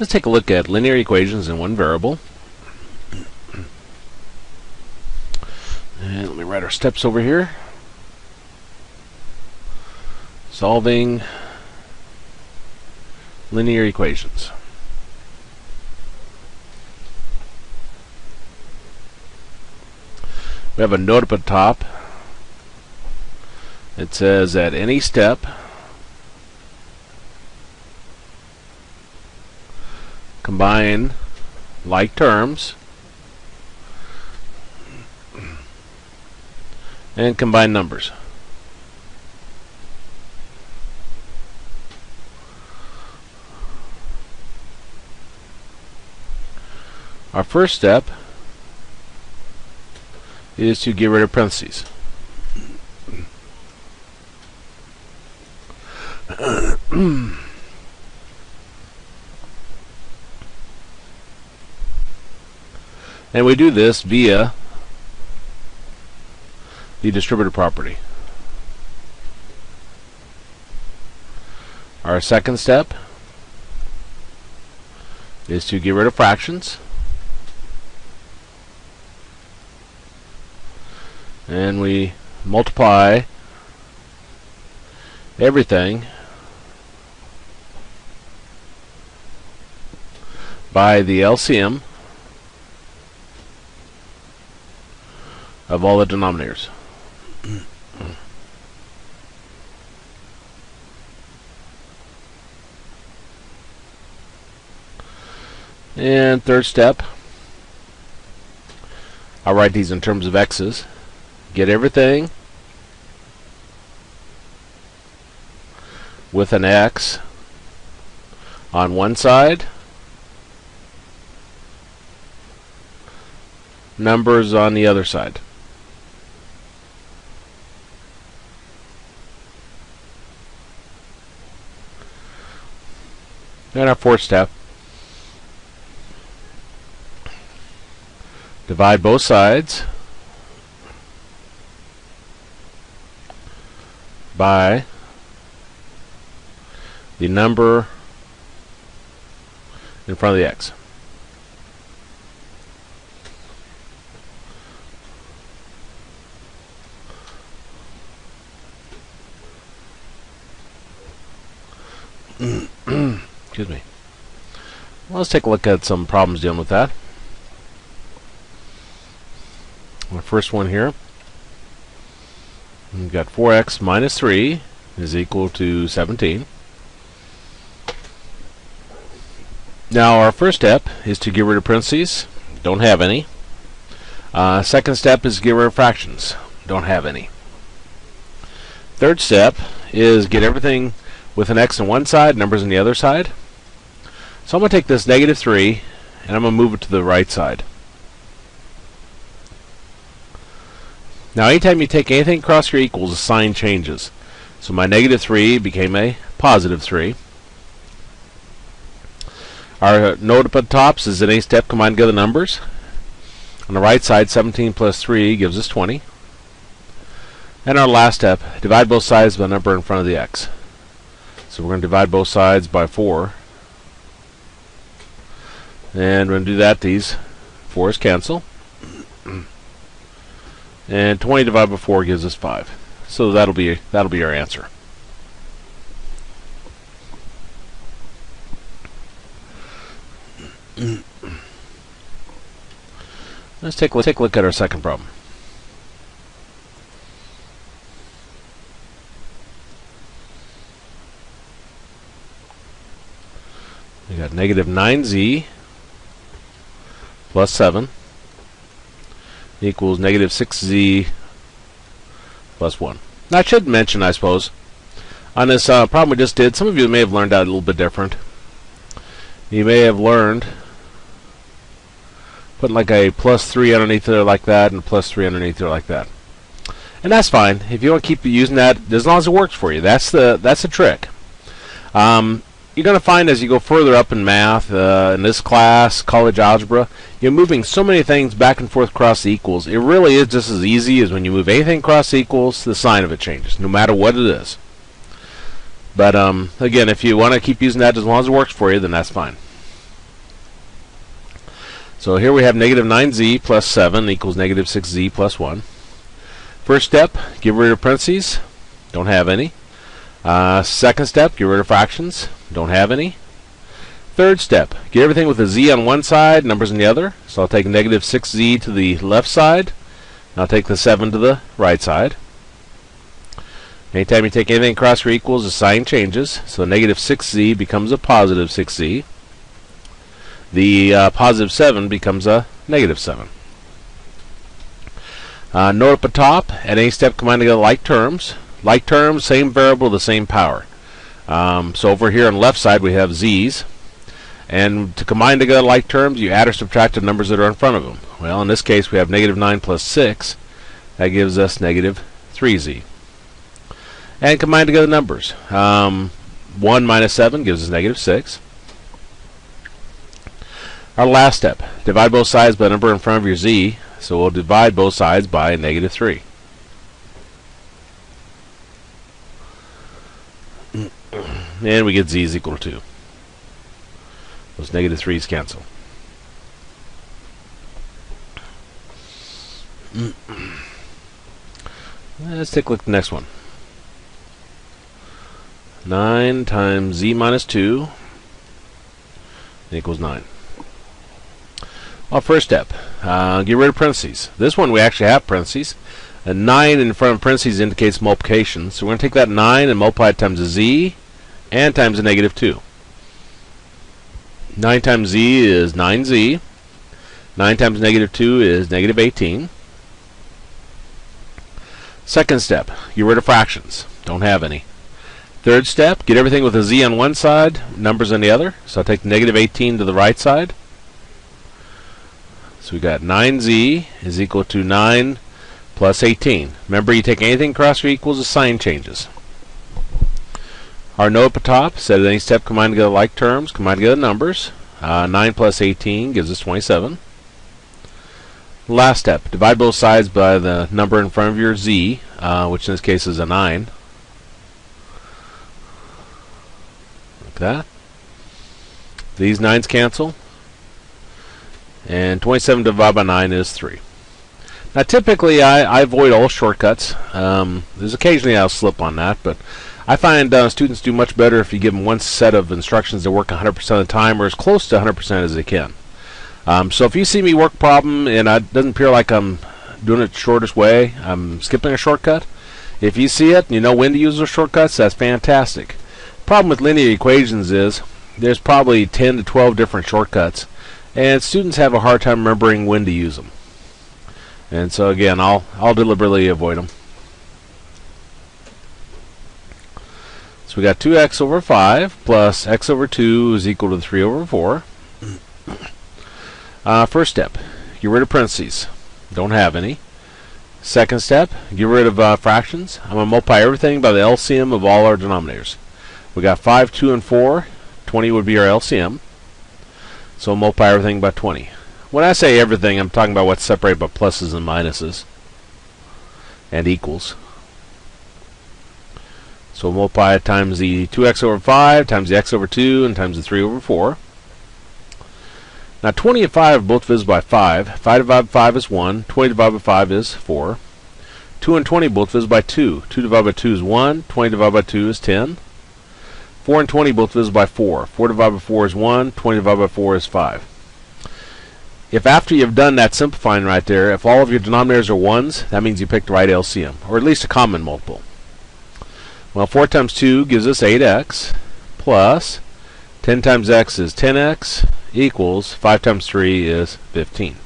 Let's take a look at linear equations in one variable. And let me write our steps over here. Solving linear equations. We have a note up at the top. It says at any step, combine like terms and combine numbers. Our first step is to get rid of parentheses. And we do this via the distributive property. Our second step is to get rid of fractions. And we multiply everything by the LCM of all the denominators. And third step, I'll write these in terms of x's. Get everything with an x on one side, numbers on the other side. And our fourth step, divide both sides by the number in front of the x. Excuse me. Well, let's take a look at some problems dealing with that. The first one here, we've got 4x minus 3 is equal to 17. Now our first step is to get rid of parentheses. Don't have any. Second step is get rid of fractions. Don't have any. Third step is get everything with an x on one side, numbers on the other side. So I'm going to take this negative 3 and I'm going to move it to the right side. Now anytime you take anything across your equals, the sign changes. So my negative 3 became a positive 3. Our note up at the top says that any step combine together numbers. On the right side, 17 plus 3 gives us 20. And our last step, divide both sides by the number in front of the x. So we're going to divide both sides by 4. And we're going to do that, these 4's cancel. And 20 divided by 4 gives us 5. So that'll be our answer. Let's take a look at our second problem. We got negative 9z plus 7 equals negative 6z plus 1. Now I should mention, I suppose, on this problem we just did, some of you may have learned that a little bit different. You may have learned putting like a plus 3 underneath there like that and a plus 3 underneath there like that. And that's fine. If you want to keep using that, as long as it works for you, that's the trick. You're going to find as you go further up in math, in this class, college algebra, you're moving so many things back and forth across the equals. It really is just as easy as when you move anything across the equals, the sign of it changes, no matter what it is. But again, if you want to keep using that as long as it works for you, then that's fine. So here we have negative 9z plus 7 equals negative 6z plus 1. First step, get rid of parentheses. Don't have any. Second step, get rid of fractions. Don't have any. Third step, get everything with a z on one side, numbers on the other. So I'll take negative 6z to the left side, and I'll take the 7 to the right side. Anytime you take anything across or equals, the sign changes. So negative 6z becomes a positive 6z. The positive 7 becomes a negative 7. Note up at top, at any step combine together like terms. Like terms, same variable, the same power. So over here on the left side we have z's. And to combine together like terms, you add or subtract the numbers that are in front of them. Well, in this case we have negative 9 plus 6. That gives us negative 3z. And combine together numbers. 1 minus 7 gives us negative 6. Our last step, divide both sides by the number in front of your z. So we'll divide both sides by negative 3. And we get z is equal to 2. Those negative 3's cancel. Let's take a look at the next one. 9 times z minus 2 equals 9. Well, first step, get rid of parentheses. This one we actually have parentheses. A 9 in front of parentheses indicates multiplication. So we're going to take that 9 and multiply it times a z and times a negative 2. 9 times z is 9z. 9 times negative 2 is negative 18. Second step, get rid of fractions. Don't have any. Third step, get everything with a z on one side, numbers on the other. So I'll take the negative 18 to the right side. So we got 9z is equal to 9 plus 18. Remember, you take anything across or equals, the sign changes. Our note up at top said at any step combine together like terms, combine together numbers. 9 plus 18 gives us 27. Last step, divide both sides by the number in front of your z, which in this case is a 9. Like that. These 9's cancel. And 27 divided by 9 is 3. Now typically I avoid all shortcuts. There's occasionally I'll slip on that, but I find students do much better if you give them one set of instructions that work 100% of the time or as close to 100% as they can. So if you see me work a problem and it doesn't appear like I'm doing it the shortest way, I'm skipping a shortcut. If you see it and you know when to use those shortcuts, that's fantastic. Problem with linear equations is there's probably 10 to 12 different shortcuts, and students have a hard time remembering when to use them. And so again, I'll deliberately avoid them. So we got 2x over 5 plus x over 2 is equal to 3 over 4. First step, get rid of parentheses. Don't have any. Second step, get rid of fractions. I'm going to multiply everything by the LCM of all our denominators. We got 5, 2, and 4. 20 would be our LCM. So multiply everything by 20. When I say everything, I'm talking about what's separated by pluses and minuses and equals. So multiply it times the 2x over 5 times the x over 2 and times the 3 over 4. Now 20 and 5 are both divisible by 5. 5 divided by 5 is 1. 20 divided by 5 is 4. 2 and 20 both divisible by 2. 2 divided by 2 is 1. 20 divided by 2 is 10. 4 and 20 both divisible by 4. 4 divided by 4 is 1. 20 divided by 4 is 5. If after you've done that simplifying right there, if all of your denominators are 1s, that means you picked the right LCM, or at least a common multiple. Well, 4 times 2 gives us 8x, plus 10 times x is 10x, equals 5 times 3 is 15.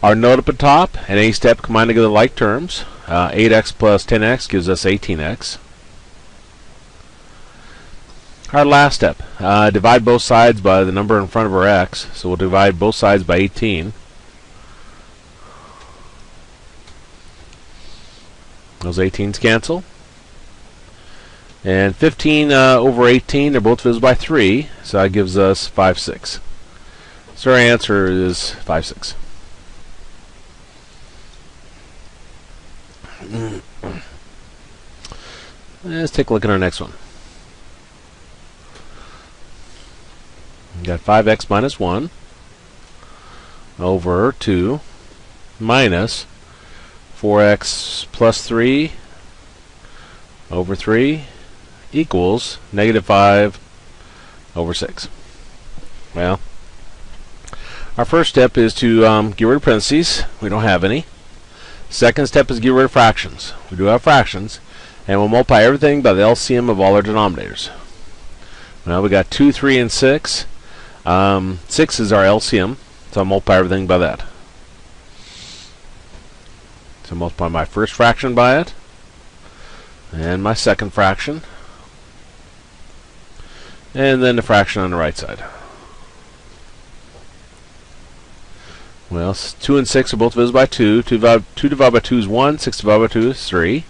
Our note up at top, at any step combine together like terms. 8x plus 10x gives us 18x. Our last step, divide both sides by the number in front of our x. So we'll divide both sides by 18. Those 18's cancel. And 15 over 18, they're both divisible by 3. So that gives us 5, 6. So our answer is 5, 6. Let's take a look at our next one. We got 5x minus 1 over 2 minus 4x plus 3 over 3 equals negative 5 over 6. Well, our first step is to get rid of parentheses. We don't have any. Second step is get rid of fractions. We do have fractions, and we'll multiply everything by the LCM of all our denominators. Well, we got 2, 3, and 6. 6 is our LCM, so I'll multiply everything by that. So multiply my first fraction by it, and my second fraction, and then the fraction on the right side. Well, 2 and 6 are both divisible by 2. 2 divided by 2 is 1. 6 divided by 2 is 3.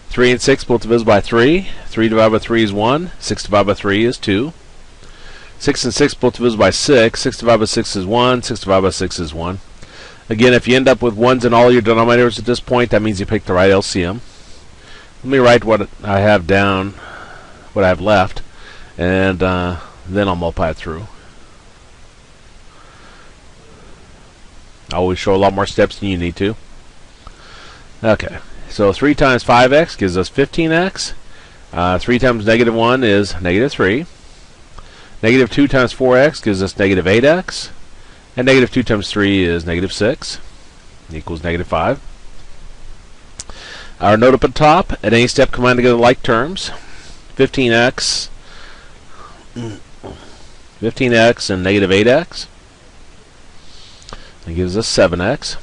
3 and 6 both divisible by 3. 3 divided by 3 is 1. 6 divided by 3 is 2. 6 and 6 both divisible by 6. 6 divided by 6 is 1. 6 divided by 6 is 1. Again, if you end up with 1s in all your denominators at this point, that means you picked the right LCM. Let me write what I have down, what I have left, and then I'll multiply it through. I always show a lot more steps than you need to. Okay, so 3 times 5x gives us 15x. 3 times negative 1 is negative 3. Negative 2 times 4x gives us negative 8x. And negative 2 times 3 is negative 6. Equals negative 5. Our note up at the top, at any step combine together like terms. 15x and negative 8x. That gives us 7x.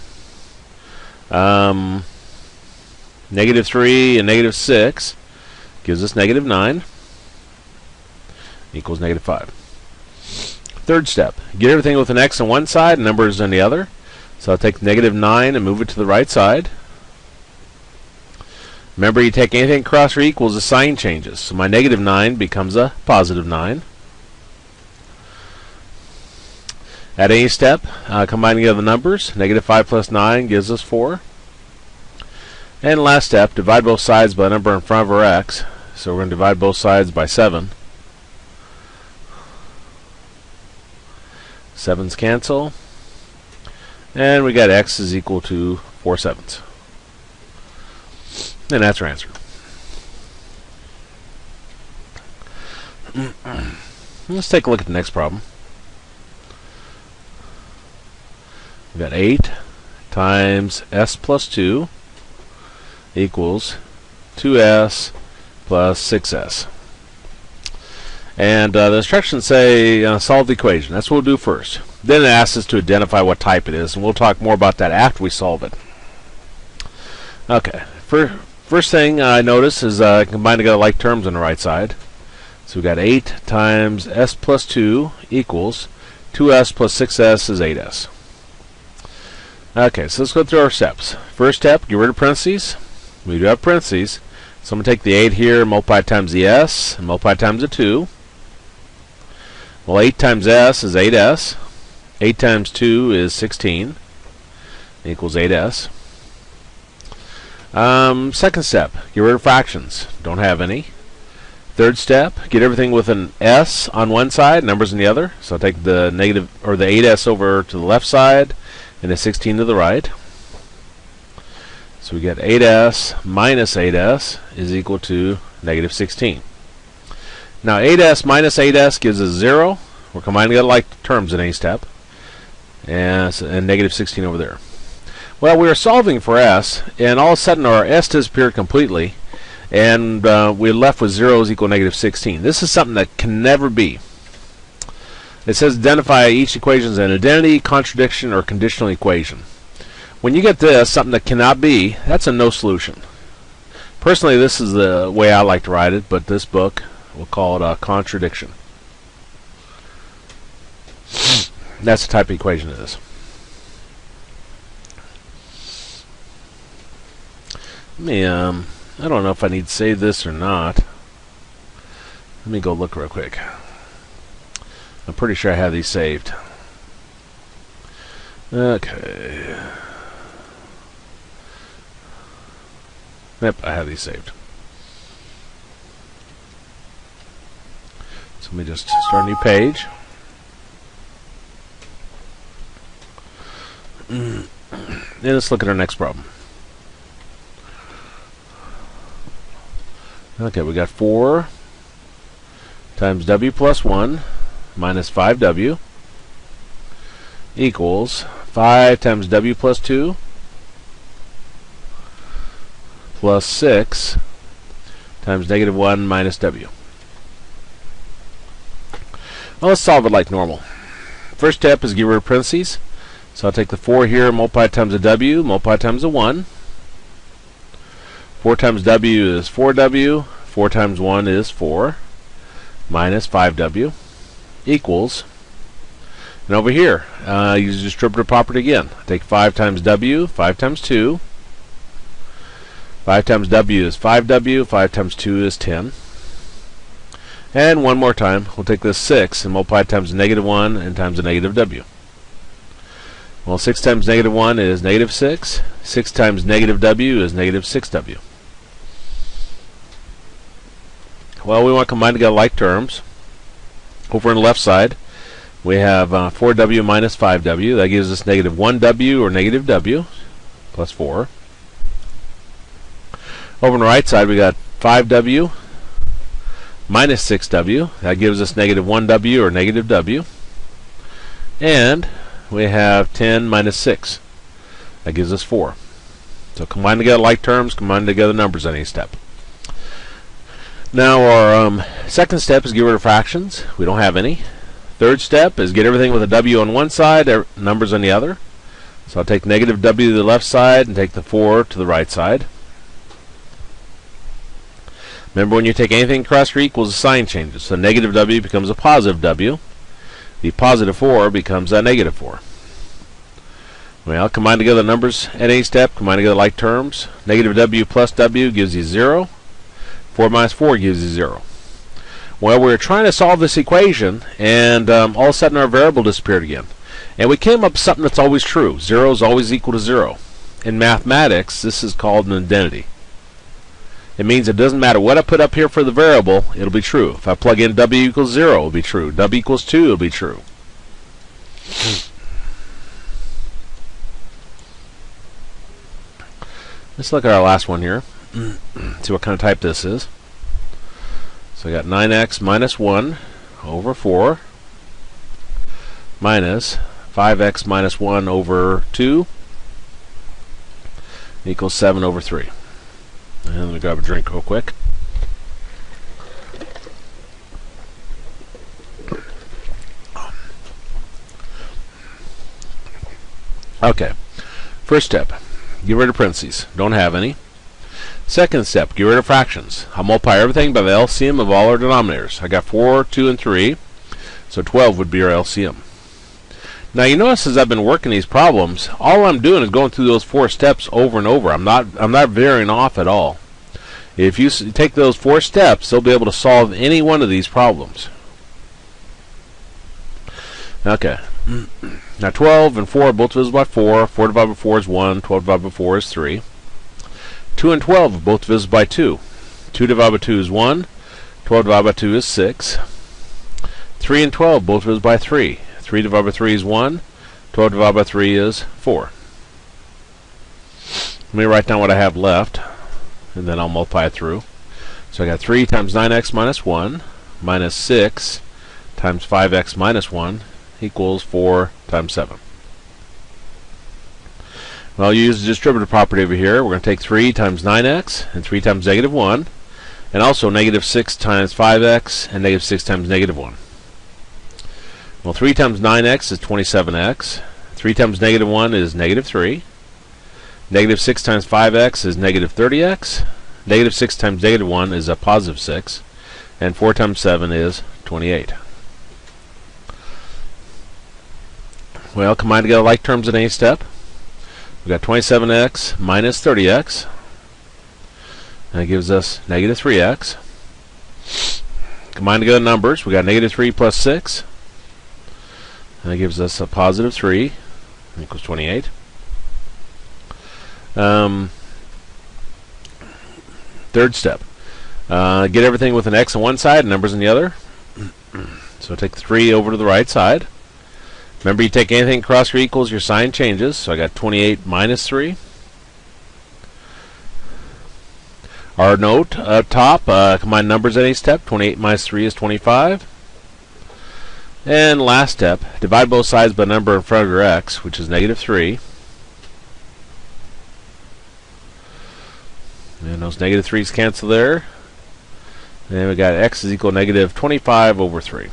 Negative 3 and negative 6 gives us negative 9. Equals negative 5. Third step, get everything with an x on one side and numbers on the other. So I'll take negative 9 and move it to the right side. Remember, you take anything across or equals, the sign changes. So my negative 9 becomes a positive 9. At any step, combining together the numbers, negative 5 plus 9 gives us 4. And last step, divide both sides by the number in front of our x. So we're going to divide both sides by 7. 7's cancel. And we got x is equal to 4 sevenths. And that's our answer. Let's take a look at the next problem. We've got 8 times s plus 2 equals 2s plus 6s. And the instructions say solve the equation. That's what we'll do first. Then it asks us to identify what type it is, and we'll talk more about that after we solve it. Okay, first thing I notice is combine together like terms on the right side. So we've got 8 times s plus 2 equals 2s plus 6s is 8s. Okay, so let's go through our steps. First step, get rid of parentheses. We do have parentheses. So I'm going to take the 8 here, multiply times the s, and multiply times the 2. Well, 8 times s is 8s. 8 times 2 is 16. Equals 8s. Second step, get rid of fractions. Don't have any. Third step, get everything with an s on one side, numbers on the other. So I'll take the negative or the 8s over to the left side and the 16 to the right. So we get 8s minus 8s is equal to negative 16. Now 8s minus 8s gives us 0. We're combining together like terms in any step. And negative 16 over there. Well, we were solving for s, and all of a sudden our s disappeared completely, and we're left with 0 is equal to negative 16. This is something that can never be. It says identify each equation as an identity, contradiction, or conditional equation. When you get this, something that cannot be, that's a no solution. Personally, this is the way I like to write it, but this book will call it a contradiction. That's the type of equation it is. Let me, I don't know if I need to save this or not. Let me go look real quick. I'm pretty sure I have these saved. Okay. Yep, I have these saved. So let me just start a new page. And let's look at our next problem. Okay, we got 4 times w plus 1 minus 5w equals 5 times w plus 2 plus 6 times negative 1 minus w. Well, let's solve it like normal. First step is get rid of parentheses. So I'll take the 4 here, multiply times the w, multiply times the 1. 4 times w is 4w. 4 times 1 is 4. Minus 5w equals, and over here, use distributive property again. Take 5 times w, 5 times 2. 5 times w is 5w, 5 times 2 is 10. And one more time, we'll take this 6 and multiply it times negative 1 and times the negative w. Well, 6 times negative 1 is negative 6. 6 times negative w is negative 6w. Well, we want to combine together like terms. Over on the left side, we have 4w minus 5w. That gives us negative 1w or negative w plus 4. Over on the right side, we got 5w minus 6w. That gives us negative 1w or negative w. And we have 10 minus 6. That gives us 4. So combine together like terms, combine together numbers on any step. Now our second step is get rid of fractions. We don't have any. Third step is get everything with a w on one side, numbers on the other. So I'll take negative w to the left side and take the 4 to the right side. Remember, when you take anything across or equals, the sign changes. So negative w becomes a positive w. The positive 4 becomes a negative 4. Well, combine together numbers at any step, combine together like terms. Negative w plus w gives you 0. 4 minus 4 gives you 0. Well, we were trying to solve this equation, and all of a sudden our variable disappeared again. And we came up with something that's always true. 0 is always equal to 0. In mathematics, this is called an identity. It means it doesn't matter what I put up here for the variable, it'll be true. If I plug in w equals 0, it'll be true. W equals 2, it'll be true. Let's look at our last one here. See what kind of type this is. So I got 9x minus 1 over 4 minus 5x minus 1 over 2 equals 7 over 3. And let me grab a drink real quick. Okay. First step, get rid of parentheses. Don't have any. Second step, get rid of fractions. I'll multiply everything by the LCM of all our denominators. I got 4, 2, and 3, so 12 would be our LCM. Now you notice as I've been working these problems, all I'm doing is going through those 4 steps over and over. I'm not veering off at all. If you take those 4 steps, they'll be able to solve any one of these problems. Okay. Now 12 and 4 are both divisible by 4. 4 divided by 4 is 1. 12 divided by 4 is 3. 2 and 12 are both divisible by 2. 2 divided by 2 is 1. 12 divided by 2 is 6. 3 and 12 both divisible by 3. 3 divided by 3 is 1. 12 divided by 3 is 4. Let me write down what I have left, and then I'll multiply it through. So I got 3 times 9x minus 1 minus 6 times 5x minus 1 equals 4 times 7. Well, I'll use the distributive property over here. We're going to take 3 times 9x and 3 times negative 1, and also negative 6 times 5x and negative 6 times negative 1. Well, 3 times 9x is 27x. 3 times negative 1 is negative 3. Negative 6 times 5x is negative 30x. Negative 6 times negative 1 is a positive 6. And 4 times 7 is 28. Well, combine together like terms at any step. We've got 27x minus 30x. And that gives us negative 3x. Combine together numbers. We've got negative 3 plus 6. And that gives us a positive 3 equals 28. Third step. Get everything with an x on one side and numbers on the other. So take the 3 over to the right side. Remember, you take anything across your equals, your sign changes. So I got 28 minus 3. Our note up top, combine numbers at any step. 28 minus 3 is 25. And last step, divide both sides by the number in front of your x, which is negative 3. And those negative 3's cancel there. And we got x is equal to negative 25 over 3.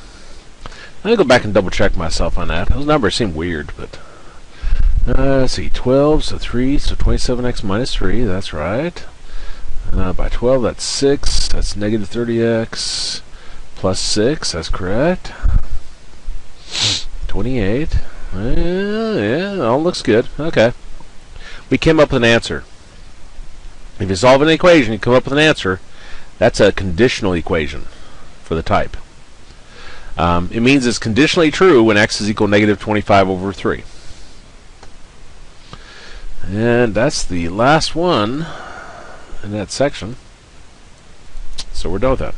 Let me go back and double check myself on that. Those numbers seem weird, but let's see, 12, so 3, so 27x minus 3, that's right. By 12, that's 6, that's negative 30x plus 6, that's correct. 28, yeah, all looks good. Okay. We came up with an answer. If you solve an equation, you come up with an answer. That's a conditional equation for the type. It means it's conditionally true when x is equal to negative 25 over 3. And that's the last one in that section. So we're done with that.